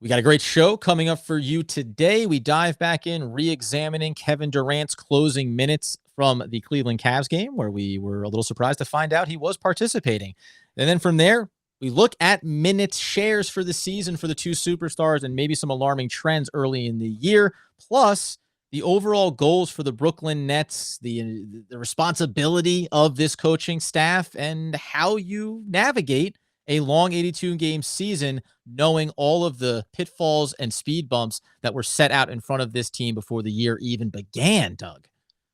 We got a great show coming up for you today. We dive back in, re-examining Kevin Durant's closing minutes from the Cleveland Cavs game, where we were a little surprised to find out he was participating. And then from there, we look at minutes shares for the season for the two superstars and maybe some alarming trends early in the year, plus the overall goals for the Brooklyn Nets, the responsibility of this coaching staff, and how you navigate a long 82-game season, knowing all of the pitfalls and speed bumps that were set out in front of this team before the year even began, Doug.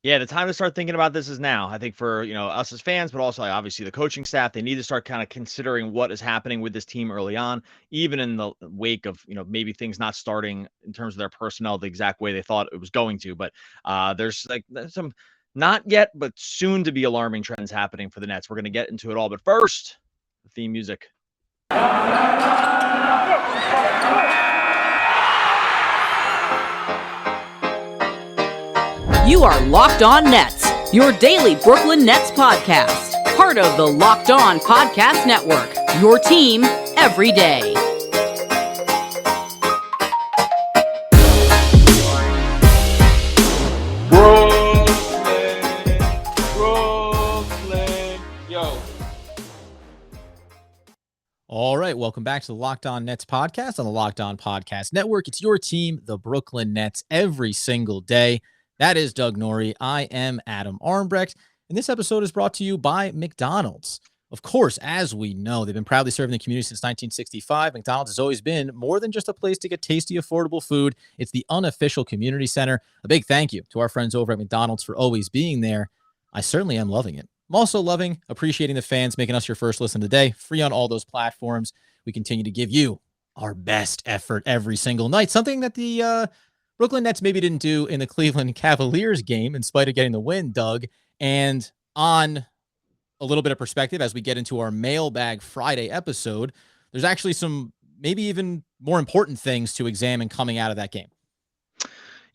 Yeah, the time to start thinking about this is now. I think for, us as fans, but also obviously the coaching staff, they need to start kind of considering what is happening with this team early on, even in the wake of, maybe things not starting in terms of their personnel the exact way they thought it was going to. But there's some not yet, but soon to be alarming trends happening for the Nets. We're going to get into it all. But first, the theme music. You are Locked On Nets, your daily Brooklyn Nets podcast. Part of the Locked On Podcast Network, your team every day. Brooklyn, yo. All right, welcome back to the Locked On Nets podcast on the Locked On Podcast Network. It's your team, the Brooklyn Nets, every single day. That is Doug Norrie. I am Adam Armbrecht, and this episode is brought to you by McDonald's. Of course, as we know, they've been proudly serving the community since 1965. McDonald's has always been more than just a place to get tasty, affordable food. It's the unofficial community center. A big thank you to our friends over at McDonald's for always being there. I certainly am loving it. I'm also appreciating the fans, making us your first listen today, free on all those platforms. We continue to give you our best effort every single night, something that the Brooklyn Nets maybe didn't do in the Cleveland Cavaliers game in spite of getting the win, Doug. And on a little bit of perspective, as we get into our Mailbag Friday episode, there's actually some maybe even more important things to examine coming out of that game.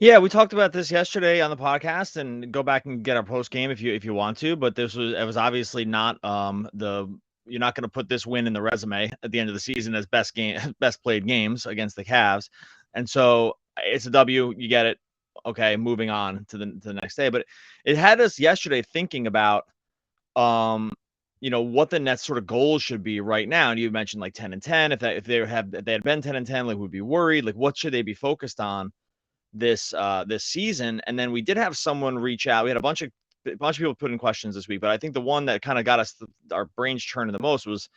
Yeah, we talked about this yesterday on the podcast, and go back and get our post game if you want to. But it was obviously not you're not going to put this win in the resume at the end of the season as best played games against the Cavs, and so it's a W. You get it. Okay, moving on to the next day. But it had us yesterday thinking about what the Nets sort of goals should be right now. And you mentioned like 10-10. If they had been 10-10, like, we'd be worried. Like, what should they be focused on this season? And then we did have someone reach out. We had a bunch of people put in questions this week, but I think the one that kind of got us our brains churning the most was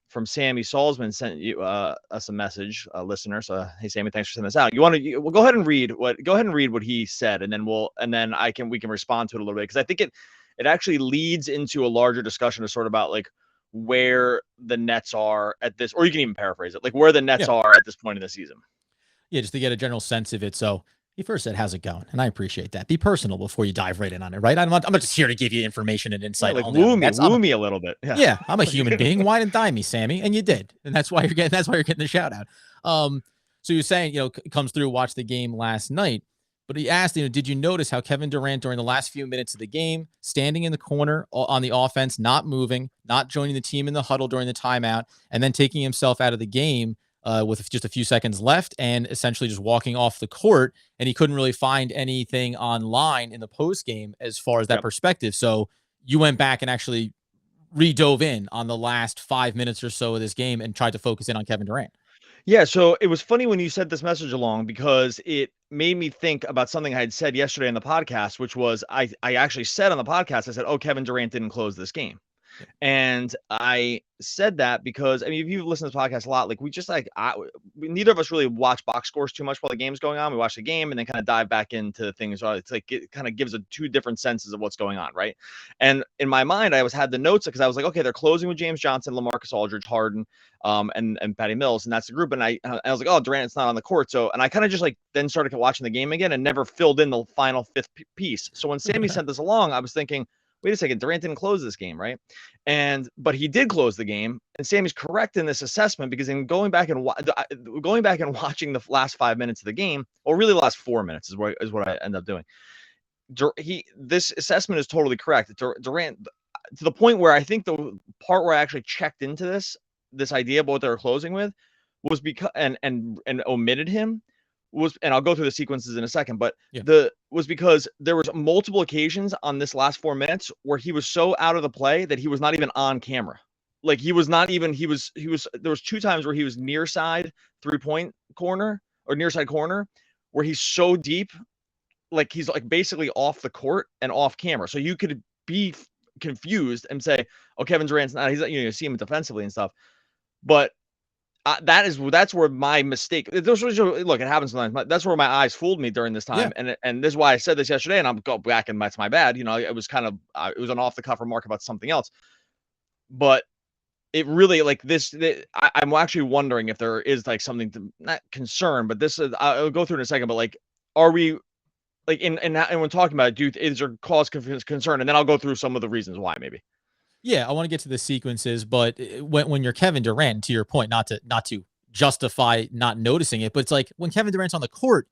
from Sammy Salzman. Sent you us a message, a listener. So hey, Sammy, thanks for sending this out. We'll go ahead and read what he said, and then we can respond to it a little bit, because I think it actually leads into a larger discussion of sort of about like where the Nets are at this, or you can even paraphrase it, like where the Nets are at this point in the season. Yeah, just to get a general sense of it. So he first said, "How's it going?" And I appreciate that. Be personal before you dive right in on it, right? I'm not just here to give you information and insight. Yeah, like woo me a little bit. Yeah, I'm a human being. Wine and dine me, Sammy, and you did, and that's why you're getting the shout out. So you're saying, comes through, watched the game last night, but he asked, did you notice how Kevin Durant during the last few minutes of the game, standing in the corner on the offense, not moving, not joining the team in the huddle during the timeout, and then taking himself out of the game with just a few seconds left, and essentially just walking off the court, and he couldn't really find anything online in the post game as far as that perspective. So you went back and actually redove in on the last 5 minutes or so of this game and tried to focus in on Kevin Durant. Yeah, so it was funny when you sent this message along, because it made me think about something I had said yesterday on the podcast, which was I actually said on the podcast, I said, "Oh, Kevin Durant didn't close this game." And I said that because, I mean, if you've listened to this podcast a lot, like we just neither of us really watch box scores too much while the game's going on. We watch the game and then kind of dive back into things. It's like it kind of gives two different senses of what's going on, right? And in my mind, I had the notes because I was like, okay, they're closing with James Johnson, LaMarcus Aldridge, Harden, and Patty Mills, and that's the group. And I was like, oh, Durant's not on the court. So, and I kind of just then started watching the game again and never filled in the final fifth piece. So when Sammy sent this along, I was thinking, wait a second, Durant didn't close this game, right? But he did close the game, and Sammy's correct in this assessment, because in going back and watching the last 5 minutes of the game, or really the last 4 minutes is what I end up doing. This assessment is totally correct. Durant, to the point where I think the part where I actually checked into this idea about what they were closing with was because and omitted him was, and I'll go through the sequences in a second, but Yeah. was because there was multiple occasions on this last 4 minutes where he was so out of the play that he was not even on camera. Like he was there was 2 times where he was near side 3-point corner or near side corner where he's so deep, like he's like basically off the court and off camera. So you could be confused and say, "Oh, Kevin Durant's not." He's, you see him defensively and stuff, but that's where my mistake. Look, it happens sometimes. That's where my eyes fooled me during this time, and this is why I said this yesterday. And I'm go back, and that's my bad. It was kind of it was an off the cuff remark about something else, but it really like this. I'm actually wondering if there is like something to not concern, but this is I'll go through in a second. But like, are we like and when talking about it, is there cause concern? And then I'll go through some of the reasons why maybe. Yeah, I want to get to the sequences, but when you're Kevin Durant, to your point, not to justify not noticing it, but it's like when Kevin Durant's on the court,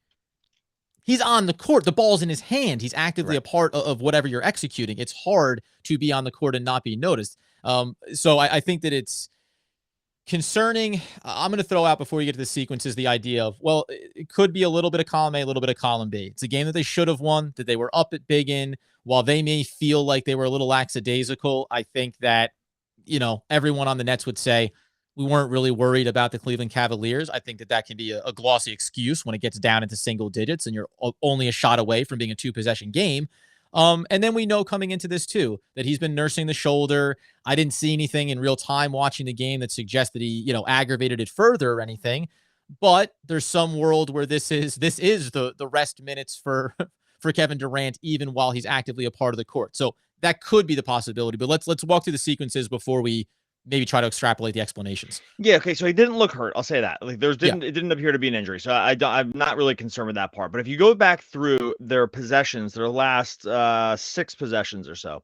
he's on the court. The ball's in his hand. He's actively a part of whatever you're executing. It's hard to be on the court and not be noticed. So I think that it's concerning. I'm going to throw out before we get to the sequences the idea of, well, it could be a little bit of column A, a little bit of column B. It's a game that they should have won, that they were up at big in. While they may feel like they were a little lackadaisical, I think that, everyone on the Nets would say we weren't really worried about the Cleveland Cavaliers. I think that can be a glossy excuse when it gets down into single digits and you're only a shot away from being a 2-possession game. And then we know coming into this too, that he's been nursing the shoulder. I didn't see anything in real time watching the game that suggests that he, aggravated it further or anything, but there's some world where this is the rest minutes for, for Kevin Durant, even while he's actively a part of the court. So that could be the possibility, but let's walk through the sequences before we maybe try to extrapolate the explanations. Yeah. Okay. So he didn't look hurt. I'll say that. Like it didn't appear to be an injury. So I'm not really concerned with that part. But if you go back through their possessions, their last 6 possessions or so,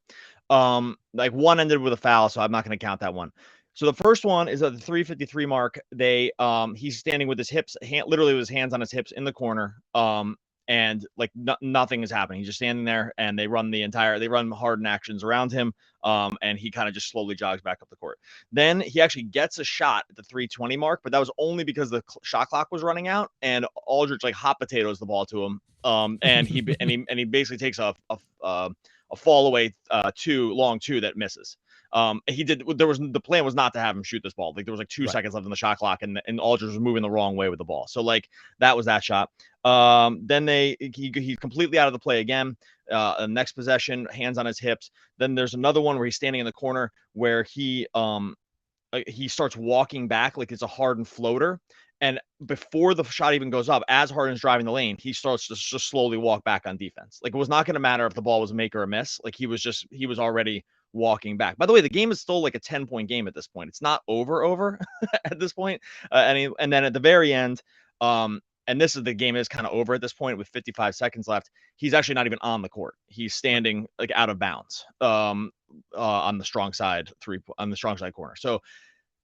like one ended with a foul. So I'm not going to count that one. So the first one is at the 3:53 mark. He's standing with his hips, literally with his hands on his hips in the corner. And like nothing is happening. He's just standing there, and they run Harden actions around him. And he kind of just slowly jogs back up the court. Then he actually gets a shot at the 3:20 mark, but that was only because the shot clock was running out, and Aldridge like hot potatoes the ball to him. And he basically takes a fall away long two that misses. The plan was not to have him shoot this ball. Like there was like 2 seconds left on the shot clock, and Aldridge was moving the wrong way with the ball. So like that was that shot. Then he's completely out of the play again. Next possession, hands on his hips. Then there's another one where he's standing in the corner where he starts walking back like it's a Harden floater. And before the shot even goes up, as Harden's driving the lane, he starts to just slowly walk back on defense. Like it was not going to matter if the ball was a make or a miss. Like he was already walking back. By the way, the game is still like a 10-point game at this point. It's not over at this point. And then at the very end, and the game is kind of over at this point with 55 seconds left. He's actually not even on the court. He's standing like out of bounds on the strong side corner. So,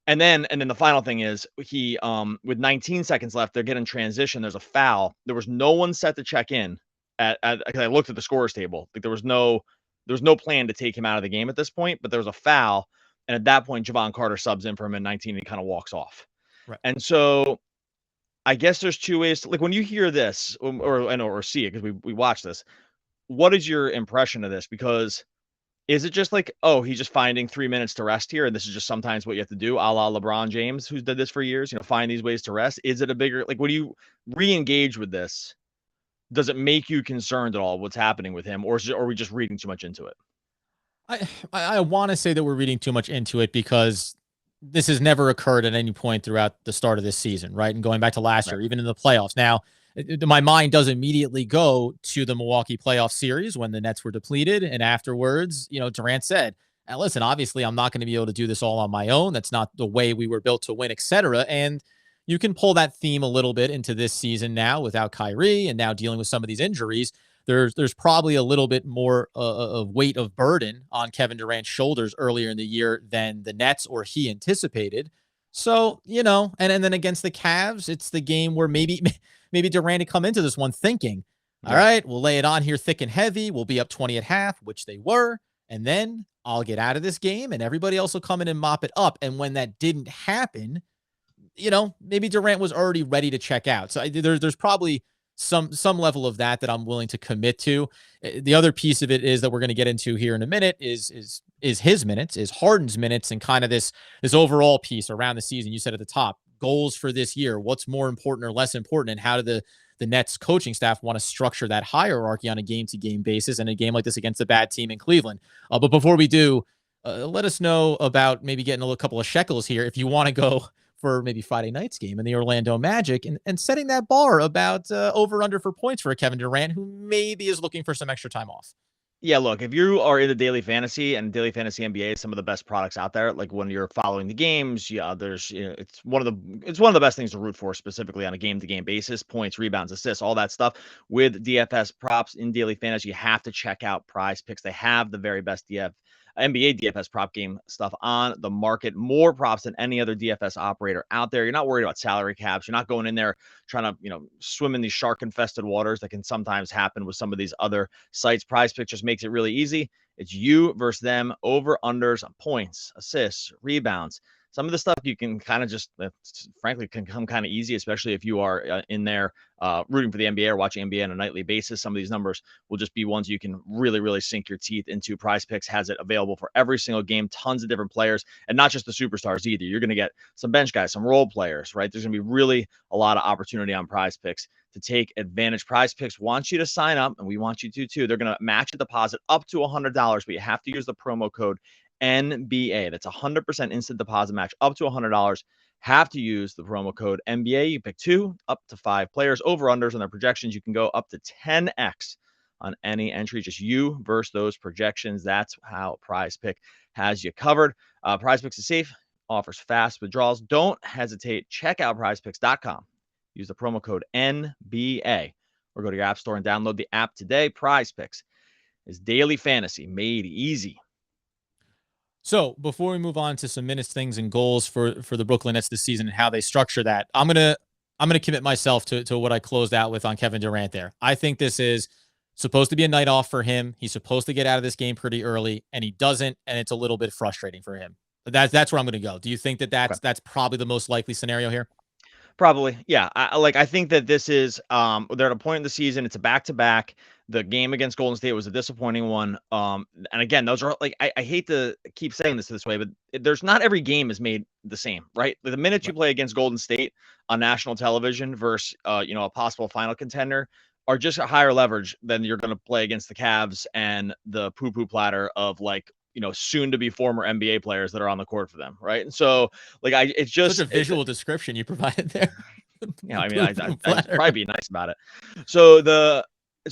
and then the final thing is he with 19 seconds left, they're getting transition. There's a foul. There was no one set to check in I looked at the scorers table. Like there was no plan to take him out of the game at this point, but there was a foul. And at that point, Javon Carter subs in for him in 19 and he kind of walks off. Right. And so I guess there's 2 ways to, like when you hear this or see it, because we watch this, what is your impression of this? Because is it just like, oh, he's just finding 3 minutes to rest here, and this is just sometimes what you have to do, a la LeBron James, who's did this for years, find these ways to rest? Is it a bigger, like when you re-engage with this, does it make you concerned at all what's happening with him, or are we just reading too much into it? I want to say that we're reading too much into it because this has never occurred at any point throughout the start of this season, right? And going back to last year, even in the playoffs. Now, my mind does immediately go to the Milwaukee playoff series when the Nets were depleted. And afterwards, Durant said, listen, obviously I'm not going to be able to do this all on my own. That's not the way we were built to win, etc. And you can pull that theme a little bit into this season now without Kyrie and now dealing with some of these injuries. There's probably a little bit more of weight of burden on Kevin Durant's shoulders earlier in the year than the Nets or he anticipated. So, and then against the Cavs, it's the game where maybe Durant had come into this one thinking, all right, we'll lay it on here thick and heavy. We'll be up 20 at half, which they were. And then I'll get out of this game and everybody else will come in and mop it up. And when that didn't happen, maybe Durant was already ready to check out. So there's probably some level of that I'm willing to commit to. The other piece of it is that we're going to get into here in a minute is his minutes, is Harden's minutes, and kind of this overall piece around the season. You said at the top, goals for this year, what's more important or less important, and how do the Nets coaching staff want to structure that hierarchy on a game-to-game basis in a game like this against a bad team in Cleveland. But before we do, let us know about maybe getting a couple of shekels here if you want to go for maybe Friday night's game in the Orlando Magic and setting that bar about over-under for points for a Kevin Durant who maybe is looking for some extra time off. Yeah, look, if you are into daily fantasy, and daily fantasy NBA is some of the best products out there, like when you're following the games, there's it's one of the best things to root for, specifically on a game-to-game basis, points, rebounds, assists, all that stuff. With DFS props in daily fantasy, you have to check out PrizePicks. They have the very best NBA DFS prop game stuff on the market, more props than any other DFS operator out there. You're not worried about salary caps. You're not going in there trying to, swim in these shark infested waters that can sometimes happen with some of these other sites. PrizePicks just makes it really easy. It's you versus them, over unders, points, assists, rebounds. Some of the stuff you can kind of just, frankly, can come kind of easy, especially if you are in there rooting for the NBA or watching NBA on a nightly basis. Some of these numbers will just be ones you can really, really sink your teeth into. PrizePicks has it available for every single game, tons of different players, and not just the superstars either. You're going to get some bench guys, some role players, right? There's going to be really a lot of opportunity on PrizePicks to take advantage. PrizePicks wants you to sign up, and we want you to too. They're going to match a deposit up to $100, but you have to use the promo code NBA. That's 100% instant deposit match up to $100. Have to use the promo code NBA. You pick 2 up to 5 players. Over unders on their projections. You can go up to 10x on any entry. Just you versus those projections. That's how PrizePick has you covered. PrizePicks is safe, offers fast withdrawals. Don't hesitate. Check out PrizePicks.com. Use the promo code NBA or go to your app store and download the app today. PrizePicks is daily fantasy made easy. So before we move on to some minutes, things, and goals for the Brooklyn Nets this season and how they structure that, I'm gonna commit myself to what I closed out with on Kevin Durant there. I think this is supposed to be a night off for him. He's supposed to get out of this game pretty early, and he doesn't, and it's a little bit frustrating for him. That's where I'm going to go. Do you think that's probably the most likely scenario here? Probably, yeah. I think that this is they're at a point in the season. It's a back-to-back. The game against Golden State was a disappointing one. And again, those are like I hate to keep saying this way, but there's not every game is made the same, right? The minutes you play against Golden State on national television versus a possible final contender are just a higher leverage than you're going to play against the Cavs and the poo-poo platter of soon to be former NBA players that are on the court for them. Right. And so it's just such a visual description you provided there. I'd probably be nice about it. So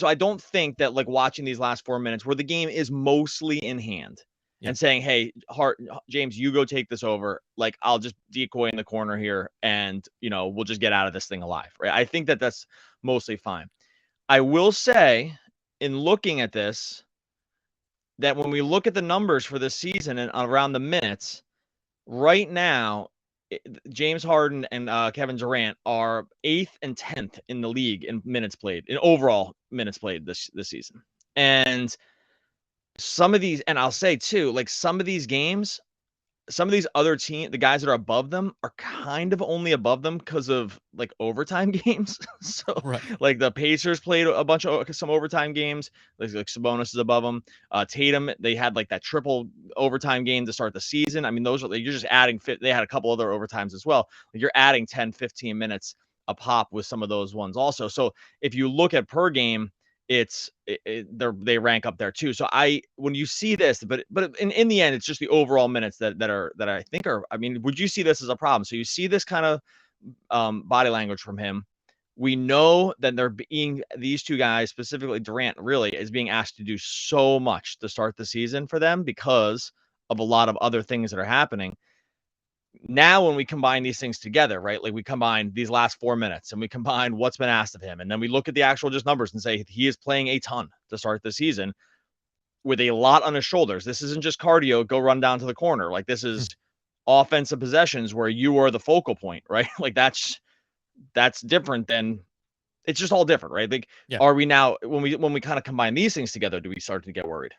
I don't think that watching these last 4 minutes where the game is mostly in hand and saying, hey, James, you go take this over. I'll just decoy in the corner here and, we'll just get out of this thing alive. Right. I think that that's mostly fine. I will say in looking at this, that when we look at the numbers for this season and around the minutes, right now, James Harden and Kevin Durant are 8th and 10th in the league in minutes played, in overall minutes played this season. And some of these, and I'll say too, some of these games, some of these other the guys that are above them are kind of only above them because of overtime games. So the Pacers played a bunch of some overtime games. Like Sabonis is above them. Tatum, they had that triple overtime game to start the season. I mean, those are you're just adding they had a couple other overtimes as well. You're adding 10, 15 minutes a pop with some of those ones also. So if you look at per game, they rank up there too. So when you see this, but in the end, it's just the overall minutes that I think are. I mean, would you see this as a problem? So you see this kind of body language from him. We know that these two guys, specifically Durant, really is being asked to do so much to start the season for them because of a lot of other things that are happening. Now, when we combine these things together, right, we combine these last 4 minutes and we combine what's been asked of him, and then we look at the actual just numbers and say he is playing a ton to start the season with a lot on his shoulders. This isn't just cardio, go run down to the corner. This is offensive possessions where you are the focal point, right? That's different than it's just all different, right? Are we now, when we kind of combine these things together, do we start to get worried?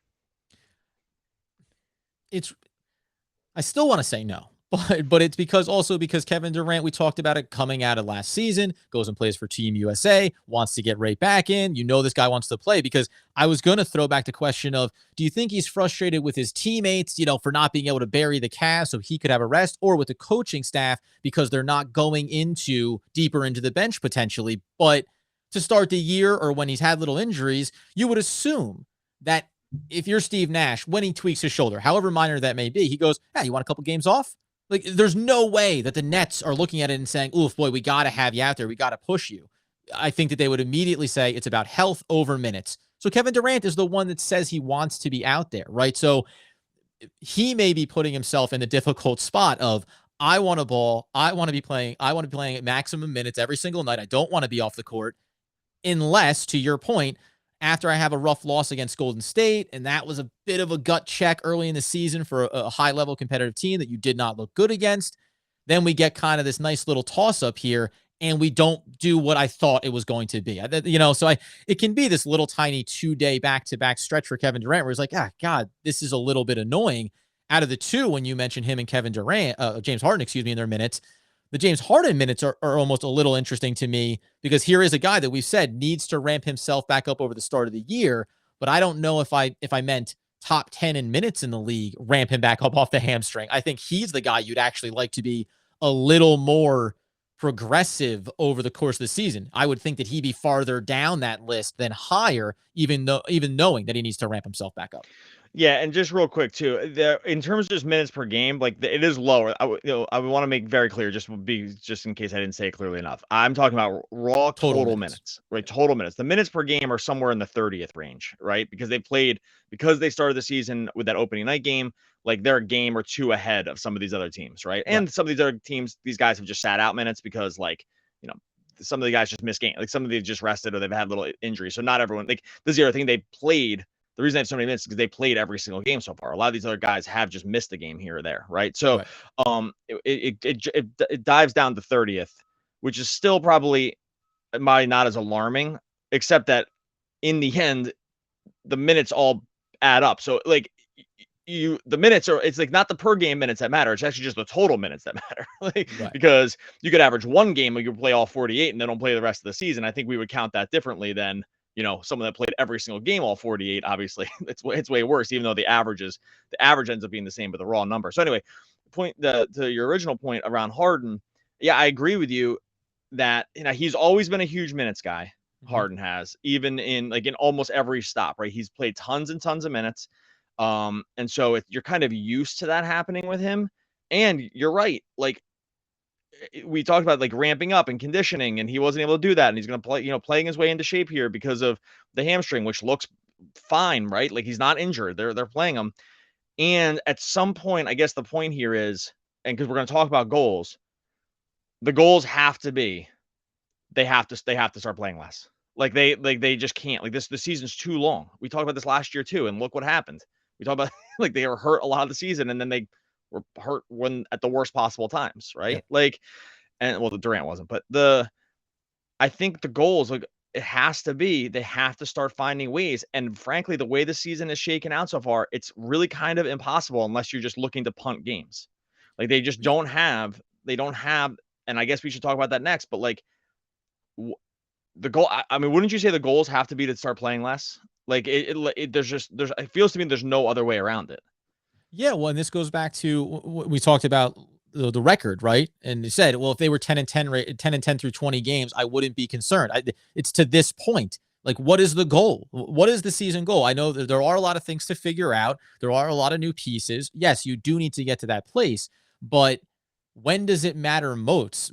I still want to say no. But it's because Kevin Durant, we talked about it coming out of last season, goes and plays for Team USA, wants to get right back in. This guy wants to play, because I was going to throw back the question of, do you think he's frustrated with his teammates, for not being able to bury the Cavs so he could have a rest, or with the coaching staff because they're not going deeper into the bench potentially? But to start the year, or when he's had little injuries, you would assume that if you're Steve Nash, when he tweaks his shoulder, however minor that may be, he goes, hey, you want a couple games off? Like, there's no way that the Nets are looking at it and saying, oof, boy, we got to have you out there. We got to push you. I think that they would immediately say it's about health over minutes. So Kevin Durant is the one that says he wants to be out there, right? So he may be putting himself in the difficult spot of, I want a ball. I want to be playing at maximum minutes every single night. I don't want to be off the court, unless, to your point, after I have a rough loss against Golden State, and that was a bit of a gut check early in the season for a high-level competitive team that you did not look good against, then we get kind of this nice little toss-up here, and we don't do what I thought it was going to be. So it can be this little tiny 2-day back-to-back stretch for Kevin Durant where he's like, God, this is a little bit annoying. Out of the two, when you mentioned him and James Harden, in their minutes, the James Harden minutes are almost a little interesting to me, because here is a guy that we've said needs to ramp himself back up over the start of the year. But I don't know if I meant top 10 in minutes in the league, ramp him back up off the hamstring. I think he's the guy you'd actually like to be a little more progressive over the course of the season. I would think that he'd be farther down that list than higher, even knowing that he needs to ramp himself back up. Yeah, and just real quick too, in terms of just minutes per game, it is lower. I want to make very clear, just in case I didn't say it clearly enough. I'm talking about raw total minutes, right? Total minutes. The minutes per game are somewhere in the 30th range, right? Because they started the season with that opening night game. Like, they're a game or two ahead of some of these other teams, right? And some of these other teams, these guys have just sat out minutes because, some of the guys just missed games. Like, some of these just rested, or they've had little injuries. So not everyone. Like, this is the other thing, they played. The reason they have so many minutes is because they played every single game so far. A lot of these other guys have just missed a game here or there, right? So, it dives down to 30th, which is still probably not as alarming, except that in the end, the minutes all add up. So, the minutes it's not the per game minutes that matter. It's actually just the total minutes that matter. Because you could average one game and you play all 48 and then don't play the rest of the season. I think we would count that differently than someone that played every single game, all 48. Obviously, it's way worse, even though the average ends up being the same, but the raw number. So anyway, to your original point around Harden, yeah, I agree with you that he's always been a huge minutes guy. Harden has, even in almost every stop, right? He's played tons and tons of minutes, and so you're kind of used to that happening with him. And you're right, we talked about ramping up and conditioning, and he wasn't able to do that. And he's going to play, playing his way into shape here because of the hamstring, which looks fine, right? Like, he's not injured. They're playing him. And at some point, I guess the point here is, and because we're going to talk about goals, the goals have to be, they have to start playing less. They just can't. The season's too long. We talked about this last year too, and look what happened. We talked about they were hurt a lot of the season, and then they were hurt at the worst possible times, right? Yeah. The Durant wasn't, but I think the goals, it has to be, they have to start finding ways. And frankly, the way the season is shaken out so far, it's really kind of impossible unless you're just looking to punt games. They just don't have, and I guess we should talk about that next, but the goal, I mean, wouldn't you say the goals have to be to start playing less? It feels to me there's no other way around it. Yeah, well, and this goes back to what we talked about, the record, right? And you said, well, if they were 10-10 through 20 games, I wouldn't be concerned. It's to this point. What is the goal? What is the season goal? I know that there are a lot of things to figure out. There are a lot of new pieces. Yes, you do need to get to that place, but when does it matter most?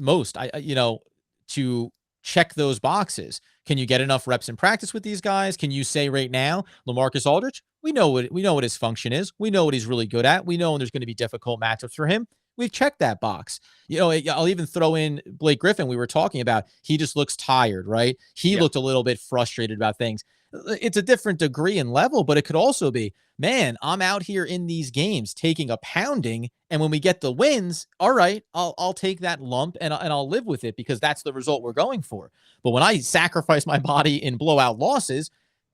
To check those boxes. Can you get enough reps in practice with these guys? Can you say right now, LaMarcus Aldridge, we know what his function is. We know what he's really good at. We know when there's going to be difficult matchups for him. We've checked that box. I'll even throw in Blake Griffin. We were talking about, he just looks tired, right? He looked a little bit frustrated about things. It's a different degree and level, but it could also be, man, I'm out here in these games taking a pounding, and when we get the wins, all right, I'll take that lump and I'll live with it because that's the result we're going for. But when I sacrifice my body in blowout losses,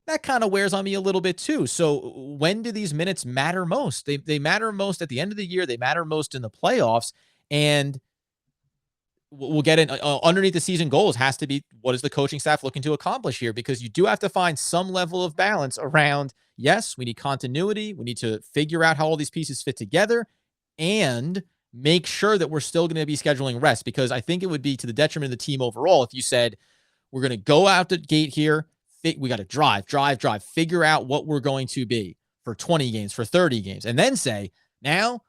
that kind of wears on me a little bit too. So when do these minutes matter most? They matter most at the end of the year. They matter most in the playoffs. And we'll get in underneath the season goals has to be, what is the coaching staff looking to accomplish here? Because you do have to find some level of balance around, yes, we need continuity. We need to figure out how all these pieces fit together and make sure that we're still going to be scheduling rest, because I think it would be to the detriment of the team overall if you said, we're going to go out the gate here. We got to drive, figure out what we're going to be for 20 games, for 30 games, and then say, now,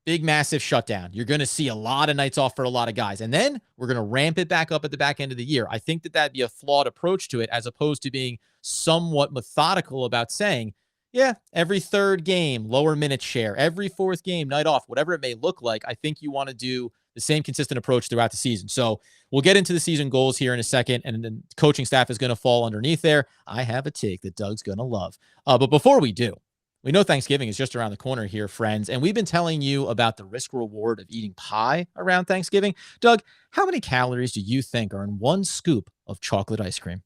big, massive shutdown. You're going to see a lot of nights off for a lot of guys. And then we're going to ramp it back up at the back end of the year. I think that that'd be a flawed approach to it, as opposed to being somewhat methodical about saying, yeah, every third game, lower minute share, every fourth game, night off, whatever it may look like. I think you want to do the same consistent approach throughout the season. So we'll get into the season goals here in a second, and then coaching staff is going to fall underneath there. I have a take that Doug's going to love. But before we do, we know Thanksgiving is just around the corner here, friends, and we've been telling you about the risk reward of eating pie around Thanksgiving. Doug, how many calories do you think are in one scoop of chocolate ice cream?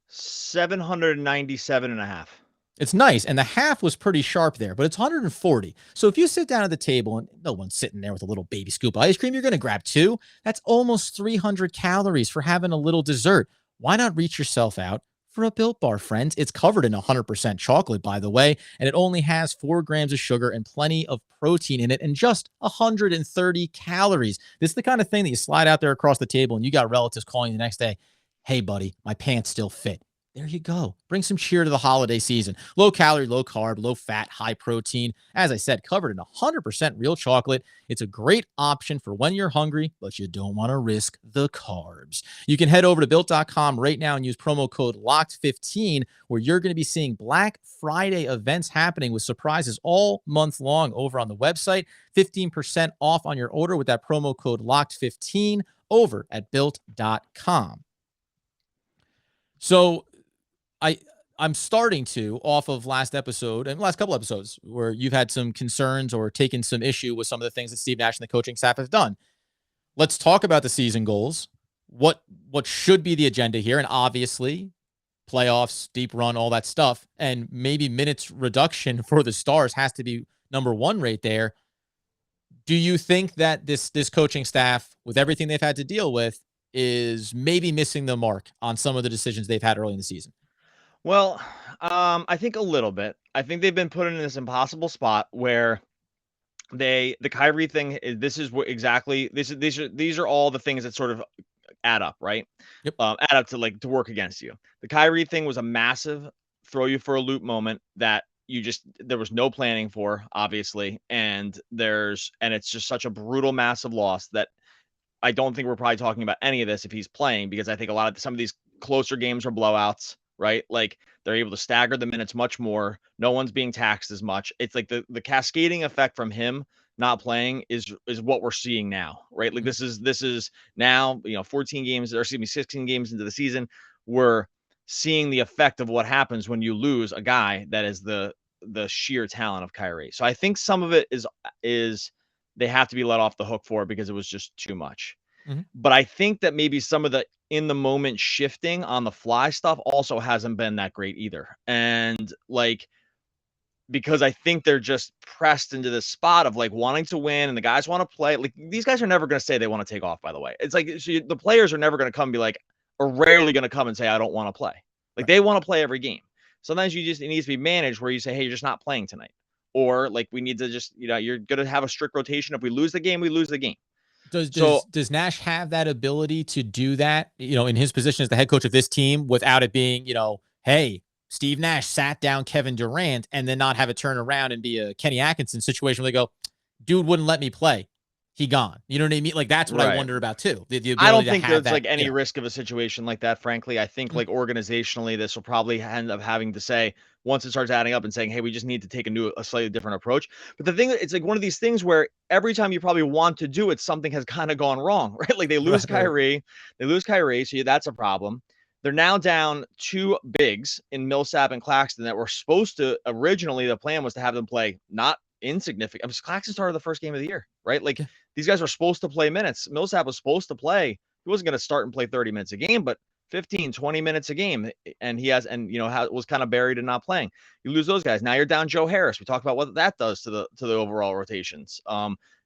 797 and a half. It's nice, and the half was pretty sharp there, but it's 140. So if you sit down at the table and no one's sitting there with a little baby scoop of ice cream, you're going to grab two. That's almost 300 calories for having a little dessert. Why not reach yourself out for a Built Bar, friends? It's covered in 100% chocolate, by the way, and it only has 4 grams of sugar and plenty of protein in it and just 130 calories. This is the kind of thing that you slide out there across the table and you got relatives calling the next day, hey, buddy, my pants still fit. There you go. Bring some cheer to the holiday season. Low calorie, low carb, low fat, high protein. As I said, covered in 100% real chocolate. It's a great option for when you're hungry, but you don't want to risk the carbs. You can head over to built.com right now and use promo code LOCKED15, where you're going to be seeing Black Friday events happening with surprises all month long over on the website. 15% off on your order with that promo code LOCKED15 over at built.com. So I'm starting to, off of last episode and last couple episodes where you've had some concerns or taken some issue with some of the things that Steve Nash and the coaching staff have done. Let's talk about the season goals. What should be the agenda here? And obviously playoffs, deep run, all that stuff, and maybe minutes reduction for the stars has to be number one right there. Do you think that this coaching staff, with everything they've had to deal with, is maybe missing the mark on some of the decisions they've had early in the season? Well, I think a little bit. I think they've been put in this impossible spot where the Kyrie thing is, these are all the things that sort of add up, right? Yep. Add up to work against you. The Kyrie thing was a massive throw you for a loop moment that there was no planning for, obviously, and it's just such a brutal, massive loss that I don't think we're probably talking about any of this if he's playing, because I think some of these closer games are blowouts, right? Like, they're able to stagger the minutes much more. No one's being taxed as much. It's like the cascading effect from him not playing is what we're seeing now, right? Like, this is now, 14 games, or excuse me, 16 games into the season, we're seeing the effect of what happens when you lose a guy that is the sheer talent of Kyrie. So I think some of it is they have to be let off the hook for, because it was just too much. Mm-hmm. But I think that maybe some of the in the moment shifting on the fly stuff also hasn't been that great either. And because I think they're just pressed into this spot of wanting to win, and the guys want to play. Like, these guys are never going to say they want to take off, by the way. It's like, the players are never going to come and be like, or rarely going to come and say, I don't want to play. Like, they want to play every game. Sometimes it needs to be managed where you say, hey, you're just not playing tonight. Or we need to just, you're going to have a strict rotation. If we lose the game, we lose the game. Does Nash have that ability to do that, in his position as the head coach of this team, without it being, hey, Steve Nash sat down Kevin Durant, and then not have it turn around and be a Kenny Atkinson situation where they go, dude wouldn't let me play, he gone. You know what I mean? Like, that's what I wonder about too. I don't think there's any risk of a situation like that, frankly. I think organizationally, this will probably end up having to say, once it starts adding up and saying, hey, we just need to take a slightly different approach. But the thing, it's like one of these things where every time you probably want to do it, something has kind of gone wrong, right? Like, they lose Kyrie, so that's a problem. They're now down 2 bigs in Millsap and Claxton that were supposed to, originally the plan was to have them play not insignificant. I mean, Claxton started the first game of the year, right? Like, these guys are supposed to play minutes. Millsap was supposed to play. He wasn't going to start and play 30 minutes a game, but 15, 20 minutes a game, and was kind of buried and not playing. You lose those guys. Now you're down Joe Harris. We talked about what that does to the overall rotations.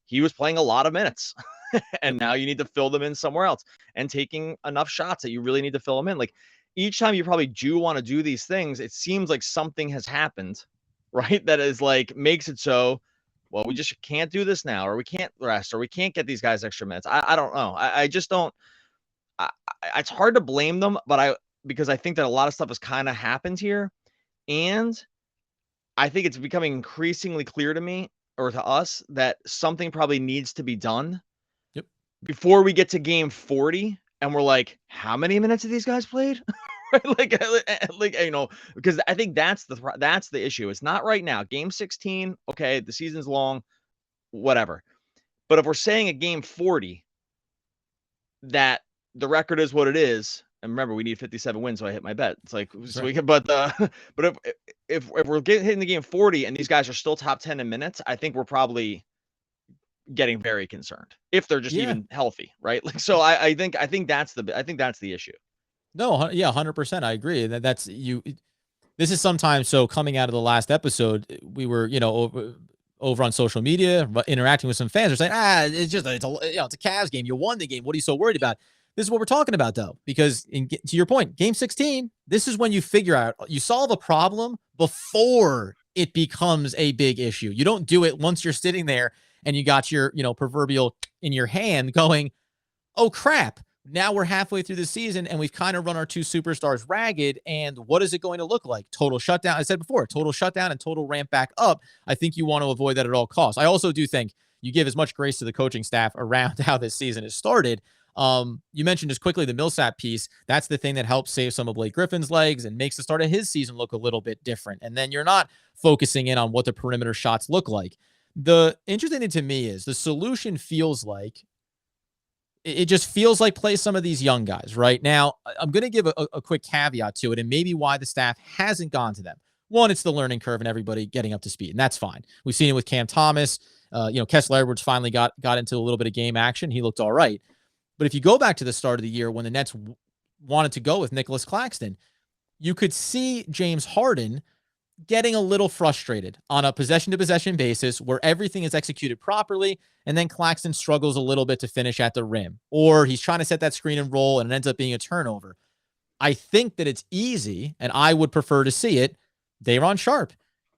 He was playing a lot of minutes, and now you need to fill them in somewhere else and taking enough shots that you really need to fill them in. Like each time you probably do want to do these things, it seems like something has happened, right? That is like makes it so, well, we just can't do this now, or we can't rest, or we can't get these guys extra minutes. I don't know. I just don't. It's hard to blame them, because I think that a lot of stuff has kind of happened here, and I think it's becoming increasingly clear to me, or to us, that something probably needs to be done. Yep. Before we get to game 40, and we're like, how many minutes have these guys played? like, because I think that's the issue. It's not right now. Game 16, okay, the season's long, whatever. But if we're saying at game 40 that the record is what it is, and remember, we need 57 wins, so I hit my bet. It's like, so we can, but if we're hitting the game 40 and these guys are still top 10 in minutes, I think we're probably getting very concerned if they're just even healthy, right? Like, so I think that's the issue. No, yeah, 100%. I agree. That's you. This is sometimes, so coming out of the last episode, we were, over on social media, interacting with some fans. They're saying, it's a Cavs game. You won the game. What are you so worried about? This is what we're talking about, though, because to your point, game 16, this is when you figure out, you solve a problem before it becomes a big issue. You don't do it once you're sitting there and you got your, proverbial in your hand going, oh, crap. Now we're halfway through the season and we've kind of run our two superstars ragged. And what is it going to look like? Total shutdown. I said before, total shutdown and total ramp back up. I think you want to avoid that at all costs. I also do think you give as much grace to the coaching staff around how this season has started. You mentioned just quickly the Millsap piece. That's the thing that helps save some of Blake Griffin's legs and makes the start of his season look a little bit different. And then you're not focusing in on what the perimeter shots look like. The interesting thing to me is the solution feels like, it just feels like play some of these young guys right now. I'm going to give a quick caveat to it and maybe why the staff hasn't gone to them. One, it's the learning curve and everybody getting up to speed, and that's fine. We've seen it with Cam Thomas. Kessler Edwards finally got into a little bit of game action. He looked all right. But if you go back to the start of the year when the Nets wanted to go with Nicholas Claxton, you could see James Harden getting a little frustrated on a possession-to-possession basis where everything is executed properly, and then Claxton struggles a little bit to finish at the rim. Or he's trying to set that screen and roll, and it ends up being a turnover. I think that it's easy, and I would prefer to see it, Day'Ron Sharpe.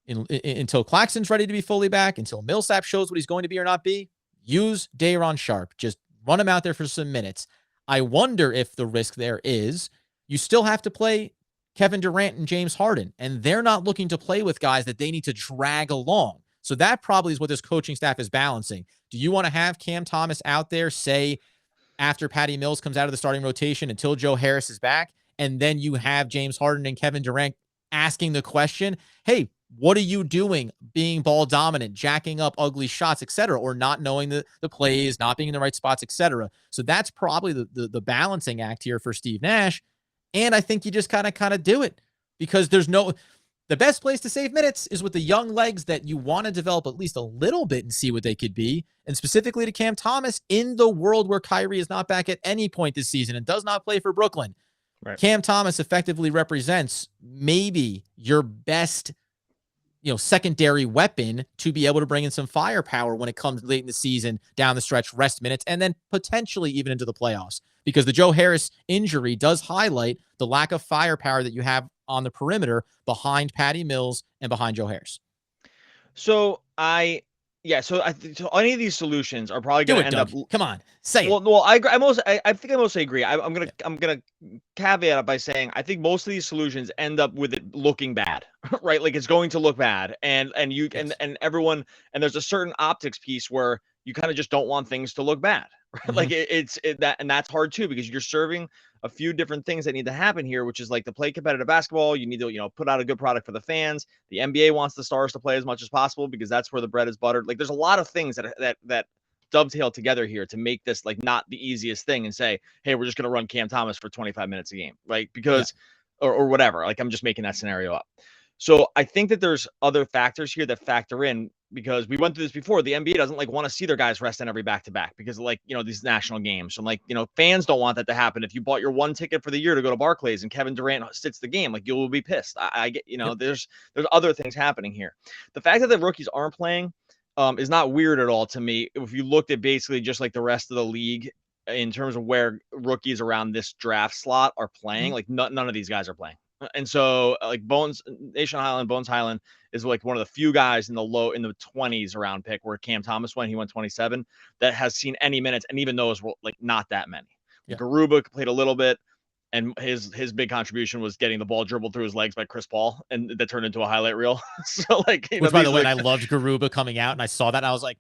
Until Claxton's ready to be fully back, until Millsap shows what he's going to be or not be, use Day'Ron Sharpe. Just run him out there for some minutes. I wonder if the risk there is you still have to play Kevin Durant and James Harden, and they're not looking to play with guys that they need to drag along. So that probably is what this coaching staff is balancing. Do you want to have Cam Thomas out there, say, after Patty Mills comes out of the starting rotation until Joe Harris is back, and then you have James Harden and Kevin Durant asking the question, hey, what are you doing being ball dominant, jacking up ugly shots, etc., or not knowing the plays, not being in the right spots, etc.? So that's probably the balancing act here for Steve Nash. And I think you just kind of do it because the best place to save minutes is with the young legs that you want to develop at least a little bit and see what they could be. And specifically to Cam Thomas, in the world where Kyrie is not back at any point this season and does not play for Brooklyn, right, Cam Thomas effectively represents maybe your best, secondary weapon to be able to bring in some firepower when it comes late in the season, down the stretch, rest minutes, and then potentially even into the playoffs. Because the Joe Harris injury does highlight the lack of firepower that you have on the perimeter behind Patty Mills and behind Joe Harris. So any of these solutions are probably going to end up. Come on, say it. Well, I agree. I think I mostly agree. I'm gonna caveat it by saying I think most of these solutions end up with it looking bad, right? Like it's going to look bad, and everyone, and there's a certain optics piece where you kind of just don't want things to look bad. Right? Mm-hmm. Like that's hard too, because you're serving a few different things that need to happen here, which is like to play competitive basketball. You need to, put out a good product for the fans. The NBA wants the stars to play as much as possible because that's where the bread is buttered. Like there's a lot of things that dovetail together here to make this like not the easiest thing and say, hey, we're just going to run Cam Thomas for 25 minutes a game, right? Because, or whatever, like I'm just making that scenario up. So I think that there's other factors here that factor in, because we went through this before. The NBA doesn't like want to see their guys rest in every back-to-back because of, like, these national games. So like, fans don't want that to happen. If you bought your one ticket for the year to go to Barclays and Kevin Durant sits the game, like, you will be pissed. I get, Yep. there's other things happening here. The fact that the rookies aren't playing is not weird at all to me. If you looked at basically just like the rest of the league in terms of where rookies around this draft slot are playing, like none of these guys are playing. And so like Bones Highland is like one of the few guys in the 20s around pick, where Cam Thomas went, he went 27, that has seen any minutes. And even those were like not that many. Yeah. Garuba played a little bit, and his big contribution was getting the ball dribbled through his legs by Chris Paul, and that turned into a highlight reel. So like, which by the way, I loved Garuba coming out, and I saw that, and I was like,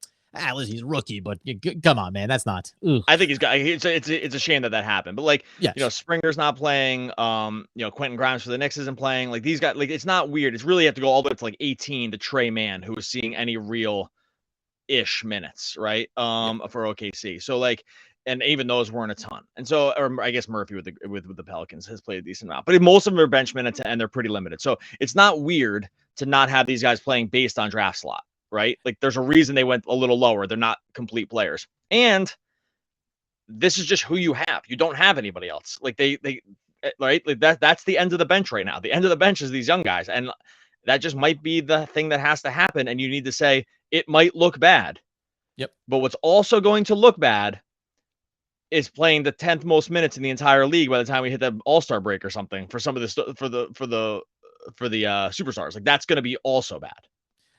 he's a rookie, but come on, man, that's not. I think it's a shame that happened, but like, yes. Springer's not playing. Quentin Grimes for the Knicks isn't playing. Like, these guys, like, it's not weird. It's really, you have to go all the way to like 18 to Trey Mann, who was seeing any real ish minutes, right? For OKC. So like, and even those weren't a ton. And so, or I guess Murphy with the Pelicans has played a decent amount, but most of them are bench minutes and they're pretty limited. So it's not weird to not have these guys playing based on draft slot, right? Like, there's a reason they went a little lower. They're not complete players. And this is just who you have. You don't have anybody else. Like, they right? Like, that's the end of the bench right now. The end of the bench is these young guys. And that just might be the thing that has to happen. And you need to say, it might look bad. Yep. But what's also going to look bad is playing the 10th most minutes in the entire league by the time we hit the All-Star break or something for some of this, for the superstars. Like, that's going to be also bad.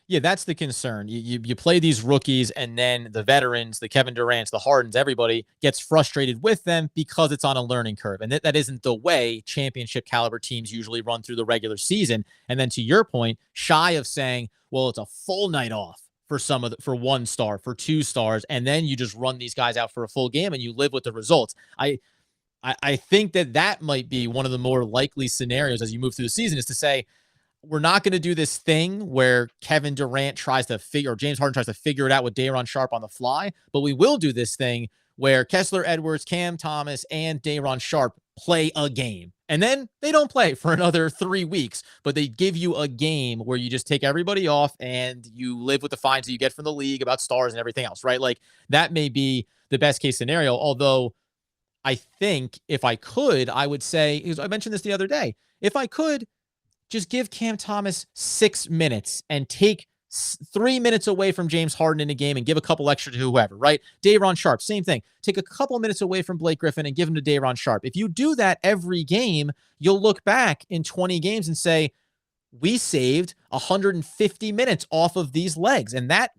Yeah, that's the concern. You play these rookies, and then the veterans, the Kevin Durants, the Hardens, everybody gets frustrated with them because it's on a learning curve. And that isn't the way championship caliber teams usually run through the regular season. And then, to your point, shy of saying, well, it's a full night off for for 1 star, for 2 stars, and then you just run these guys out for a full game and you live with the results. I think that might be one of the more likely scenarios as you move through the season, is to say, we're not going to do this thing where Kevin Durant tries to figure, or James Harden tries to figure it out with Day'Ron Sharpe on the fly, but we will do this thing where Kessler Edwards, Cam Thomas, and Day'Ron Sharpe play a game. And then they don't play for another 3 weeks, but they give you a game where you just take everybody off and you live with the fines that you get from the league about stars and everything else, right? Like, that may be the best case scenario. Although I think if I could, I would say, because I mentioned this the other day, if I could, just give Cam Thomas 6 minutes and take 3 minutes away from James Harden in a game and give a couple extra to whoever, right? Day'Ron Sharpe, same thing. Take a couple minutes away from Blake Griffin and give him to Day'Ron Sharpe. If you do that every game, you'll look back in 20 games and say, we saved 150 minutes off of these legs. And that,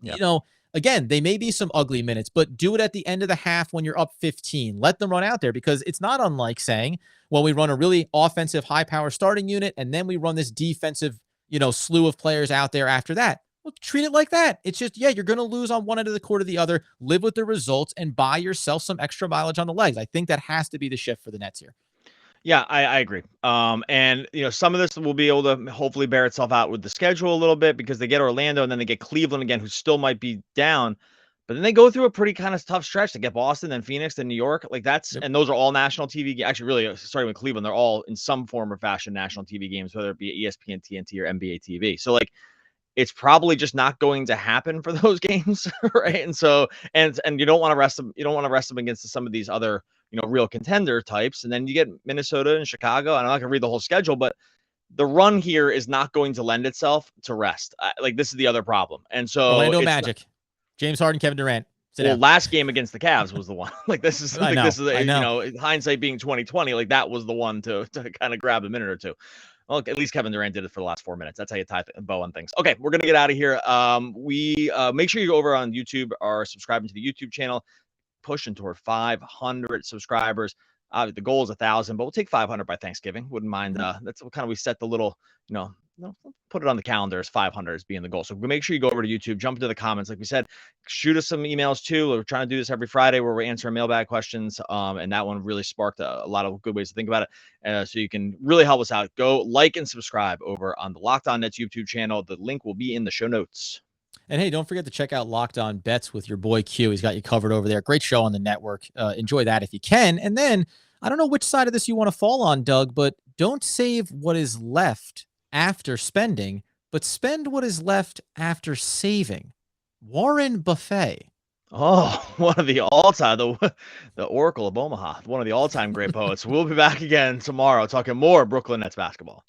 again, they may be some ugly minutes, but do it at the end of the half when you're up 15. Let them run out there, because it's not unlike saying, well, we run a really offensive, high-power starting unit, and then we run this defensive, slew of players out there after that. Well, treat it like that. It's just, you're going to lose on one end of the court or the other. Live with the results and buy yourself some extra mileage on the legs. I think that has to be the shift for the Nets here. Yeah, I agree. And some of this will be able to hopefully bear itself out with the schedule a little bit, because they get Orlando and then they get Cleveland again, who still might be down, but then they go through a pretty kind of tough stretch to get Boston, then Phoenix, then New York. Like, and those are all national TV. Actually, really, starting with Cleveland, they're all in some form or fashion national TV games, whether it be ESPN, TNT, or NBA TV. So like, it's probably just not going to happen for those games, right? And so, and you don't want to rest them. You don't want to rest them against some of these other, real contender types. And then you get Minnesota and Chicago. And I'm not going to read the whole schedule, but the run here is not going to lend itself to rest. Like, this is the other problem. And so Orlando Magic, James Harden, Kevin Durant. Last game against the Cavs was the one. Like, this is hindsight being 2020. Like, that was the one to kind of grab a minute or two. Well, at least Kevin Durant did it for the last 4 minutes. That's how you tie a bow on things. Okay, we're going to get out of here. We make sure you go over on YouTube or subscribing to the YouTube channel, pushing toward 500 subscribers. The goal is 1,000, but we'll take 500 by Thanksgiving. Wouldn't mind. That's what kind of we set the little, put it on the calendar as 500 as being the goal. So make sure you go over to YouTube, jump into the comments. Like we said, shoot us some emails too. We're trying to do this every Friday where we answer mailbag questions. And that one really sparked a lot of good ways to think about it. So you can really help us out. Go like and subscribe over on the Locked On Nets YouTube channel. The link will be in the show notes. And hey, don't forget to check out Locked On Bets with your boy Q. He's got you covered over there. Great show on the network. Enjoy that if you can. And then, I don't know which side of this you want to fall on, Doug, but don't save what is left after spending, but spend what is left after saving. Warren Buffett. Oh, one of the all-time, the Oracle of Omaha, one of the all-time great poets. We'll be back again tomorrow talking more Brooklyn Nets basketball.